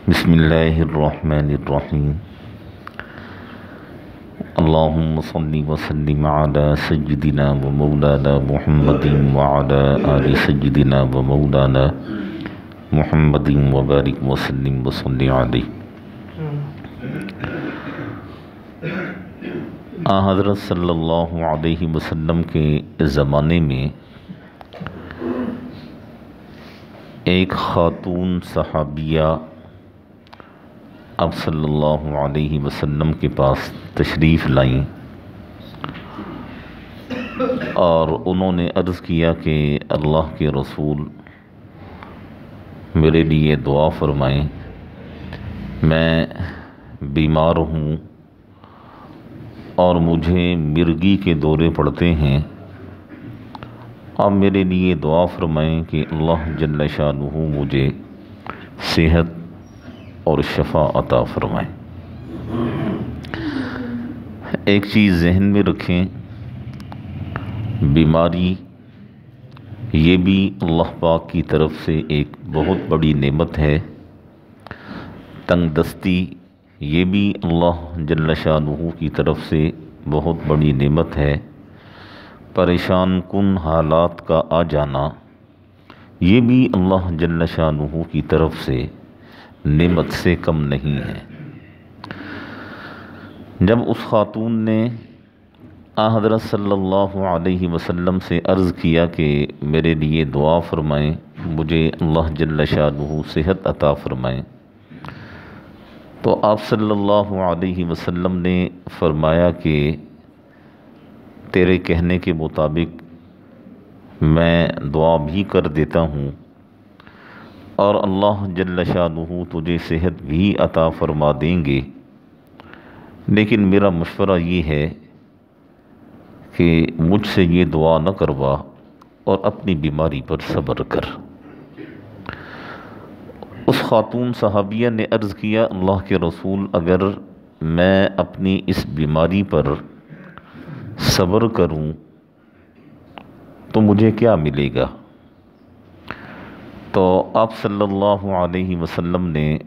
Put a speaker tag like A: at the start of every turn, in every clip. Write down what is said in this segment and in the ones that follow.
A: بسم اللہ الرحمن الرحیم اللہم صلی وسلم علی سیدنا و مولانا محمد وعلی آل سیدنا و مولانا محمد وبارک وسلم وصلی علیہ۔ حضرت صلی اللہ علیہ وسلم کے زمانے میں ایک خاتون صحابیہ آپ صلی اللہ علیہ وسلم کے پاس تشریف لائیں اور انہوں نے عرض کیا کہ اللہ کے رسول میرے لیے دعا فرمائیں، میں بیمار ہوں اور مجھے مرگی کے دورے پڑتے ہیں، آپ میرے لیے دعا فرمائیں کہ اللہ جل شانہ مجھے صحت اور شفا عطا فرمائیں۔ ایک چیز ذہن میں رکھیں، بیماری یہ بھی اللہ پاک کی طرف سے ایک بہت بڑی نعمت ہے، تنگ دستی یہ بھی اللہ جل شانہ کی طرف سے بہت بڑی نعمت ہے، پریشان کن حالات کا آ جانا یہ بھی اللہ جل شانہ کی طرف سے نعمت سے کم نہیں ہے۔ جب اس خاتون نے حضرت صلی اللہ علیہ وسلم سے عرض کیا کہ میرے لیے دعا فرمائیں، مجھے اللہ جل شانہ صحت عطا فرمائیں، تو آپ صلی اللہ علیہ وسلم نے فرمایا کہ تیرے کہنے کے مطابق میں دعا بھی کر دیتا ہوں اور اللہ جل شانہ تجھے صحت بھی عطا فرما دیں گے، لیکن میرا مشورہ یہ ہے کہ مجھ سے یہ دعا نہ کروا اور اپنی بیماری پر صبر کر۔ اس خاتون صحابیہ نے عرض کیا، اللہ کے رسول اگر میں اپنی اس بیماری پر صبر کروں تو مجھے کیا ملے گا؟ تو آپ صلی اللہ علیہ وسلم نے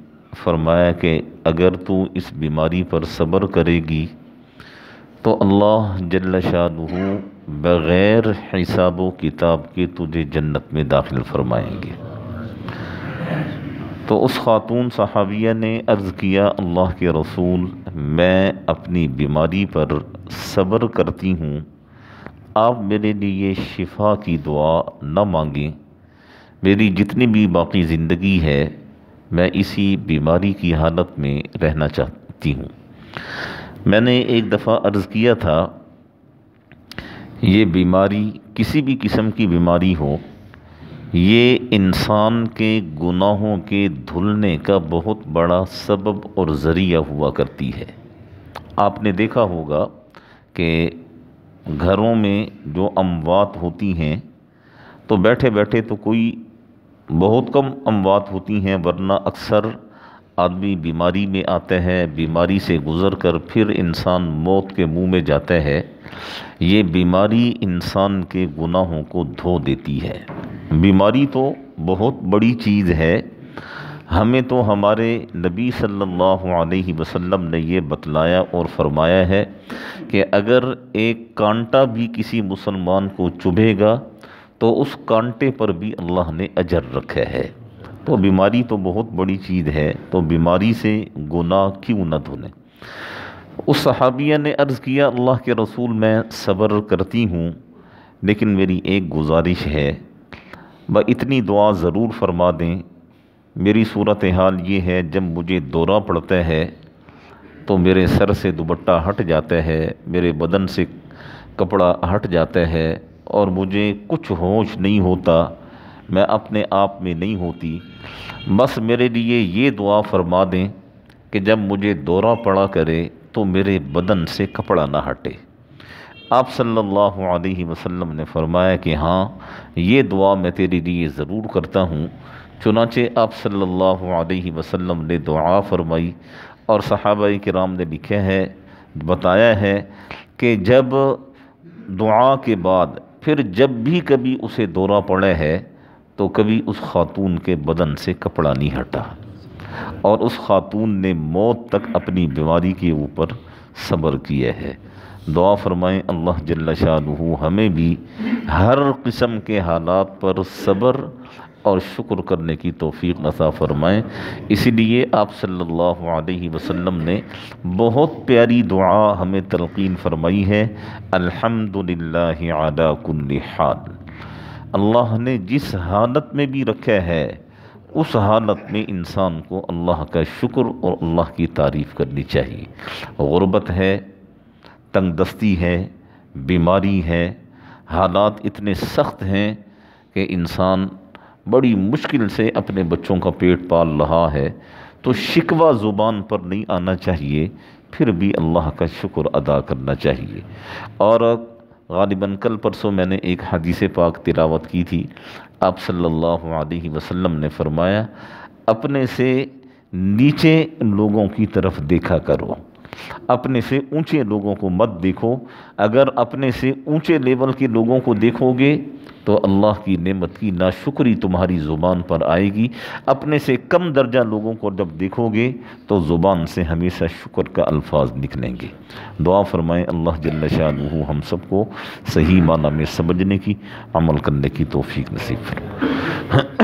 A: فرمایا کہ اگر تو اس بیماری پر صبر کرے گی تو اللہ جل شانہ بغیر حساب و کتاب کے تجھے جنت میں داخل فرمائیں گے۔ تو اس خاتون صحابیہ نے عرض کیا، اللہ کے رسول میں اپنی بیماری پر صبر کرتی ہوں، آپ میرے لیے شفا کی دعا نہ مانگیں، میری جتنی بھی باقی زندگی ہے میں اسی بیماری کی حالت میں رہنا چاہتی ہوں۔ میں نے ایک دفعہ عرض کیا تھا، یہ بیماری کسی بھی قسم کی بیماری ہو، یہ انسان کے گناہوں کے دھلنے کا بہت بڑا سبب اور ذریعہ ہوا کرتی ہے۔ آپ نے دیکھا ہوگا کہ گھروں میں جو اموات ہوتی ہیں تو بیٹھے بیٹھے تو کوئی بہت کم اموات ہوتی ہیں، ورنہ اکثر آدمی بیماری میں آتا ہے، بیماری سے گزر کر پھر انسان موت کے منہ میں جاتا ہے۔ یہ بیماری انسان کے گناہوں کو دھو دیتی ہے۔ بیماری تو بہت بڑی چیز ہے، ہمیں تو ہمارے نبی صلی اللہ علیہ وسلم نے یہ بتلایا اور فرمایا ہے کہ اگر ایک کانٹا بھی کسی مسلمان کو چبھے گا تو اس کانٹے پر بھی اللہ نے اجر رکھا ہے۔ تو بیماری تو بہت بڑی چیز ہے، تو بیماری سے گناہ کیوں نہ دھلیں۔ اس صحابیہ نے عرض کیا، اللہ کے رسول میں صبر کرتی ہوں لیکن میری ایک گزارش ہے، اتنی دعا ضرور فرما دیں۔ میری صورتحال یہ ہے، جب مجھے دورہ پڑتا ہے تو میرے سر سے دوپٹہ ہٹ جاتا ہے، میرے بدن سے کپڑا ہٹ جاتا ہے اور مجھے کچھ ہوش نہیں ہوتا، میں اپنے آپ میں نہیں ہوتی، بس میرے لیے یہ دعا فرما دیں کہ جب مجھے دورہ پڑا کرے تو میرے بدن سے کپڑا نہ ہٹے۔ آپ صلی اللہ علیہ وسلم نے فرمایا کہ ہاں، یہ دعا میں تیرے لیے ضرور کرتا ہوں۔ چنانچہ آپ صلی اللہ علیہ وسلم نے دعا فرمائی اور صحابہ کرام نے لکھا ہے، بتایا ہے کہ جب دعا کے بعد پھر جب بھی کبھی اسے دورہ پڑا ہے تو کبھی اس خاتون کے بدن سے کپڑا نہیں ہٹا۔ اور اس خاتون نے موت تک اپنی بیماری کے اوپر صبر کیا ہے۔ دعا فرمائیں اللہ جل شانہ ہمیں بھی ہر قسم کے حالات پر صبر اور شکر کرنے کی توفیق عطا فرمائیں۔ اسی لیے آپ صلی اللہ علیہ وسلم نے بہت پیاری دعا ہمیں تلقین فرمائی ہے، الحمدللہ علی کل حال۔ اللہ نے جس حالت میں بھی رکھا ہے اس حالت میں انسان کو اللہ کا شکر اور اللہ کی تعریف کرنی چاہیے۔ غربت ہے، تنگ دستی ہے، بیماری ہے، حالات اتنے سخت ہیں کہ انسان بڑی مشکل سے اپنے بچوں کا پیٹ پال رہا ہے، تو شکوہ زبان پر نہیں آنا چاہیے، پھر بھی اللہ کا شکر ادا کرنا چاہیے۔ اور غالباً کل پرسوں میں نے ایک حدیث پاک تلاوت کی تھی، آپ صلی اللہ علیہ وسلم نے فرمایا اپنے سے نیچے لوگوں کی طرف دیکھا کرو، اپنے سے اونچے لوگوں کو مت دیکھو۔ اگر اپنے سے اونچے لیول کے لوگوں کو دیکھو گے تو اللہ کی نعمت کی ناشکری تمہاری زبان پر آئے گی، اپنے سے کم درجہ لوگوں کو جب دیکھو گے تو زبان سے ہمیشہ شکر کا الفاظ نکلیں گے۔ دعا فرمائیں اللہ جل شانہ ہم سب کو صحیح معنی میں سمجھنے کی، عمل کرنے کی توفیق نصیب فرمائے۔